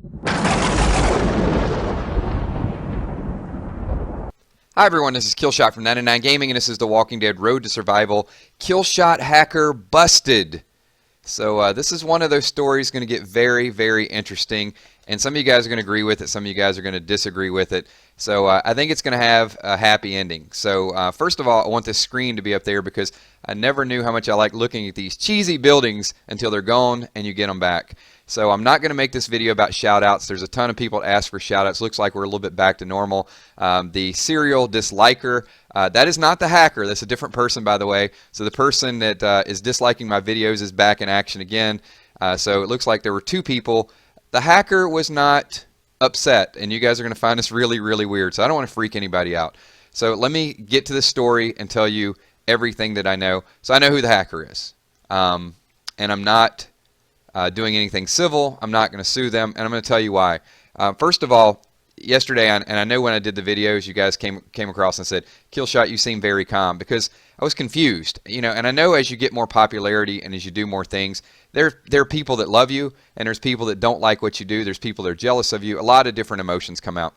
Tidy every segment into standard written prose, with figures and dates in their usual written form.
Hi everyone, this is Kilzhot from 99 Gaming, and this is The Walking Dead Road to Survival. Kilzhot hacker busted. So this is one of those stories going to get very, very interesting, and some of you guys are going to agree with it, some of you guys are going to disagree with it. So I think it's going to have a happy ending. So first of all, I want this screen to be up there because I never knew how much I like looking at these cheesy buildings until they're gone and you get them back. So I'm not going to make this video about shout-outs. There's a ton of people that ask for shout-outs. Looks like we're a little bit back to normal. The serial disliker, that is not the hacker. That's a different person, by the way. So the person that is disliking my videos is back in action again. So it looks like there were two people. The hacker was not upset, and you guys are going to find this really, really weird. So I don't want to freak anybody out. So let me get to the story and tell you everything that I know. So I know who the hacker is. And I'm not doing anything civil. I'm not going to sue them, and I'm going to tell you why. First of all, yesterday, and I know when I did the videos, you guys came across and said, Kilzhot, you seem very calm, because I was confused. And I know as you get more popularity and as you do more things, there are people that love you, and there's people that don't like what you do. There's people that are jealous of you. A lot of different emotions come out.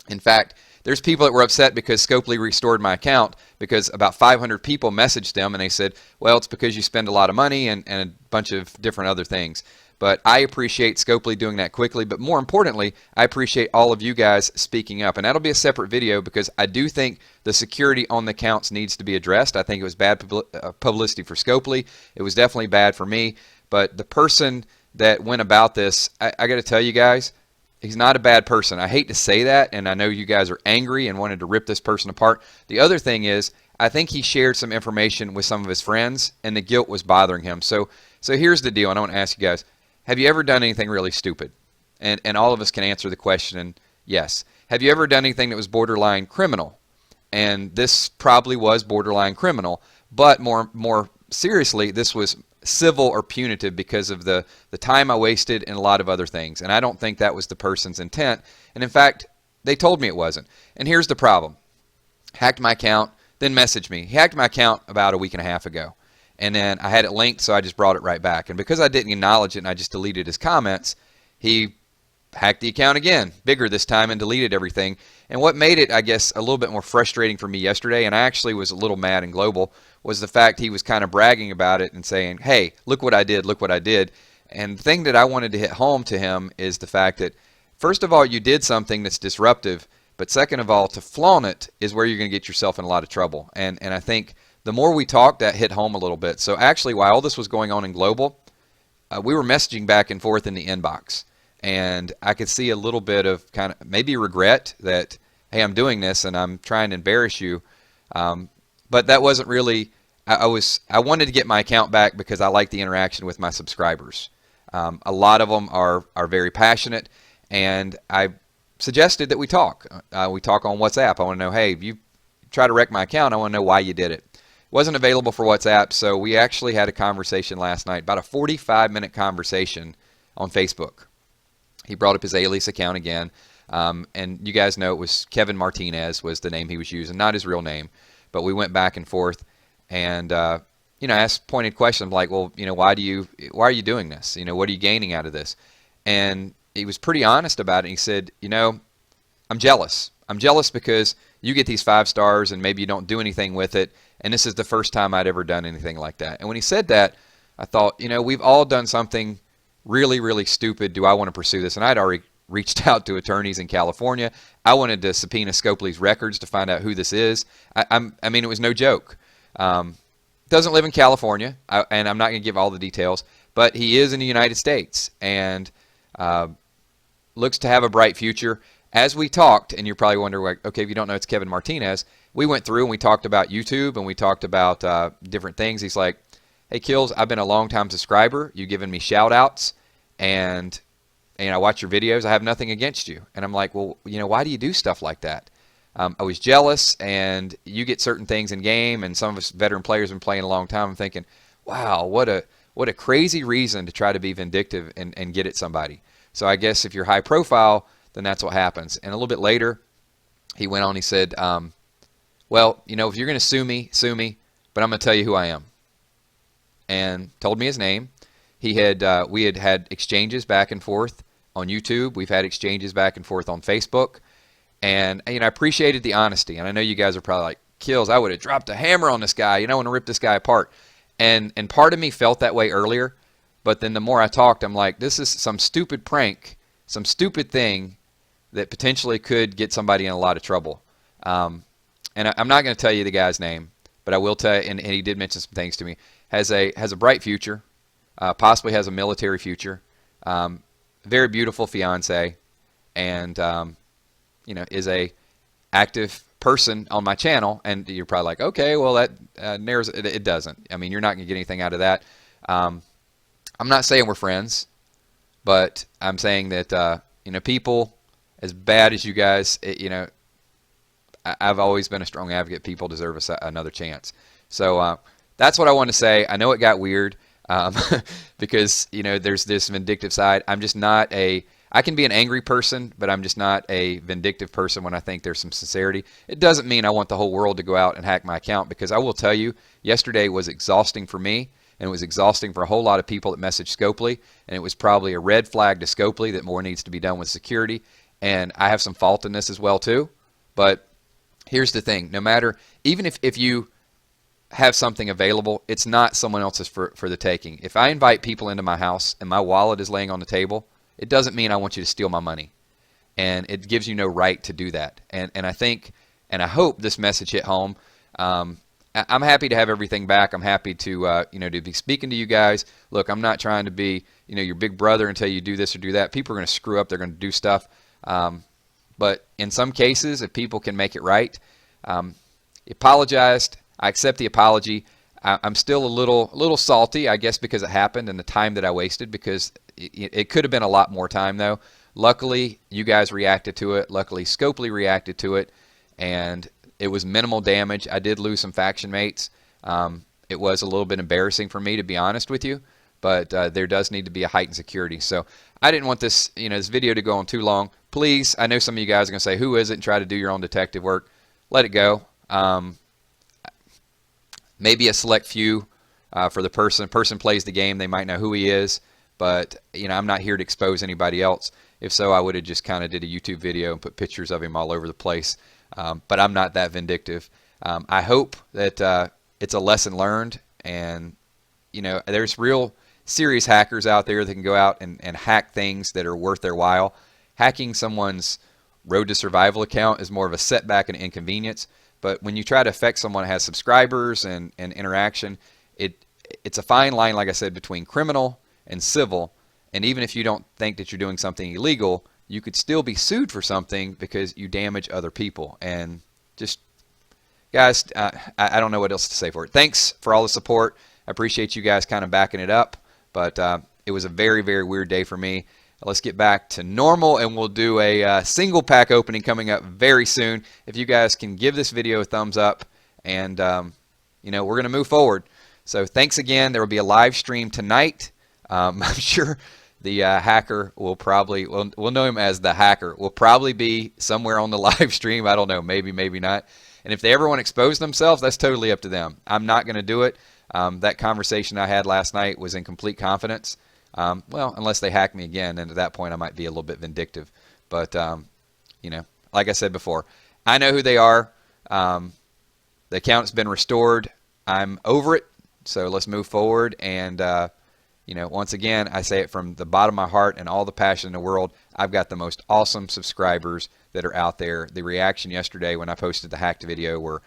In fact, there's people that were upset because Scopely restored my account because about 500 people messaged them and they said, well, it's because you spend a lot of money and a bunch of different other things. But I appreciate Scopely doing that quickly, but more importantly, I appreciate all of you guys speaking up. And that'll be a separate video because I do think the security on the accounts needs to be addressed. I think it was bad publicity for Scopely. It was definitely bad for me. But the person that went about this, I got to tell you guys, he's not a bad person. I hate to say that, and I know you guys are angry and wanted to rip this person apart. The other thing is, I think he shared some information with some of his friends, and the guilt was bothering him. So here's the deal, and I want to ask you guys, have you ever done anything really stupid? And all of us can answer the question, yes. Have you ever done anything that was borderline criminal? And this probably was borderline criminal, but more seriously, this was civil or punitive because of the time I wasted and a lot of other things. And I don't think that was the person's intent. And in fact, they told me it wasn't. And here's the problem. Hacked my account, then messaged me. He hacked my account about a week and a half ago. And then I had it linked, so I just brought it right back. And because I didn't acknowledge it and I just deleted his comments, he hacked the account again, bigger this time, and deleted everything. And what made it, I guess, a little bit more frustrating for me yesterday, and I actually was a little mad and global, was the fact he was kind of bragging about it and saying, hey, look what I did, look what I did. And the thing that I wanted to hit home to him is the fact that, first of all, you did something that's disruptive, but second of all, to flaunt it is where you're going to get yourself in a lot of trouble. And I think the more we talked, that hit home a little bit. So actually, while all this was going on in global, we were messaging back and forth in the inbox. And I could see a little bit of kind of maybe regret that, hey, I'm doing this and I'm trying to embarrass you. But that wasn't really, I wanted to get my account back because I like the interaction with my subscribers. A lot of them are very passionate, and I suggested that we talk. We talk on WhatsApp. I want to know, hey, if you try to wreck my account, I want to know why you did it. It wasn't available for WhatsApp, so we actually had a conversation last night, about a 45-minute conversation on Facebook. He brought up his alias account again, and you guys know it was Kevin Martinez was the name he was using, not his real name. But we went back and forth, and asked pointed questions like, well, why are you doing this? What are you gaining out of this? And he was pretty honest about it. He said, I'm jealous. I'm jealous because you get these 5 stars and maybe you don't do anything with it, and this is the first time I'd ever done anything like that. And when he said that, I thought, we've all done something really, really stupid. Do I want to pursue this? And I'd already reached out to attorneys in California. I wanted to subpoena Scopely's records to find out who this is. I mean, it was no joke. Doesn't live in California, and I'm not going to give all the details, but he is in the United States and looks to have a bright future. As we talked, and you're probably wondering, okay, if you don't know it's Kevin Martinez, we went through and we talked about YouTube and we talked about different things. He's like, hey, Kills, I've been a long-time subscriber. You've given me shout-outs, and I watch your videos. I have nothing against you. And I'm like, well, why do you do stuff like that? I was jealous, and you get certain things in game, and some of us veteran players have been playing a long time. I'm thinking, wow, what a crazy reason to try to be vindictive and get at somebody. So I guess if you're high profile, then that's what happens. And a little bit later, he went on, he said, well, if you're going to sue me, but I'm going to tell you who I am. And told me his name. We had had exchanges back and forth on YouTube. We've had exchanges back and forth on Facebook. And, I appreciated the honesty. And I know you guys are probably like, Kills, I would have dropped a hammer on this guy. I want to rip this guy apart. And part of me felt that way earlier. But then the more I talked, I'm like, this is some stupid prank, some stupid thing that potentially could get somebody in a lot of trouble. And I'm not going to tell you the guy's name, but I will tell you, and he did mention some things to me, has a bright future, possibly has a military future, very beautiful fiance, and is a active person on my channel. And you're probably like, okay, well that narrows it. It doesn't. I mean, you're not going to get anything out of that. I'm not saying we're friends, but I'm saying that people as bad as you guys, I've always been a strong advocate. People deserve another chance. So that's what I want to say. I know it got weird because there's this vindictive side. I'm just not I can be an angry person, but I'm just not a vindictive person when I think there's some sincerity. It doesn't mean I want the whole world to go out and hack my account, because I will tell you, yesterday was exhausting for me, and it was exhausting for a whole lot of people that messaged Scopely, and it was probably a red flag to Scopely that more needs to be done with security. And I have some fault in this as well too. But here's the thing, no matter, even if you have something available, it's not someone else's for the taking. If I invite people into my house and my wallet is laying on the table, it doesn't mean I want you to steal my money. And it gives you no right to do that. And I think, and I hope this message hit home. I'm happy to have everything back. I'm happy to to be speaking to you guys. Look, I'm not trying to be your big brother and tell you do this or do that. People are going to screw up. They're going to do stuff. But in some cases, if people can make it right, apologized. I accept the apology. I'm still a little salty, I guess, because it happened and the time that I wasted, because it could have been a lot more time, though. Luckily, you guys reacted to it. Luckily, Scopely reacted to it, and it was minimal damage. I did lose some faction mates. It was a little bit embarrassing for me, to be honest with you, but there does need to be a heightened security. So I didn't want this video to go on too long. Please, I know some of you guys are going to say, who is it, and try to do your own detective work. Let it go. Maybe a select few for the person plays the game. They might know who he is, but I'm not here to expose anybody else. If so, I would have just kind of did a YouTube video and put pictures of him all over the place. But I'm not that vindictive. I hope that it's a lesson learned, and there's real serious hackers out there that can go out and hack things that are worth their while. Hacking someone's Road to Survival account is more of a setback and inconvenience. But when you try to affect someone that has subscribers and interaction, it's a fine line, like I said, between criminal and civil. And even if you don't think that you're doing something illegal, you could still be sued for something because you damage other people. And just, guys, I don't know what else to say for it. Thanks for all the support. I appreciate you guys kind of backing it up. But it was a very, very weird day for me. Let's get back to normal, and we'll do a single pack opening coming up very soon. If you guys can give this video a thumbs up, and we're going to move forward. So thanks again. There will be a live stream tonight. I'm sure the hacker will probably, we'll know him as the hacker, will probably be somewhere on the live stream. I don't know, maybe, maybe not. And if they ever want to expose themselves, that's totally up to them. I'm not going to do it. That conversation I had last night was in complete confidence. Well, unless they hack me again, and at that point I might be a little bit vindictive. But, like I said before, I know who they are. The account's been restored. I'm over it, so let's move forward. And, once again, I say it from the bottom of my heart and all the passion in the world. I've got the most awesome subscribers that are out there. The reaction yesterday when I posted the hacked video were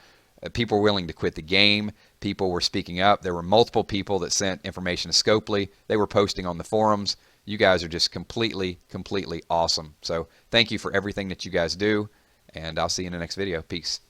people were willing to quit the game. People were speaking up. There were multiple people that sent information to Scopely. They were posting on the forums. You guys are just completely, completely awesome. So thank you for everything that you guys do, and I'll see you in the next video. Peace.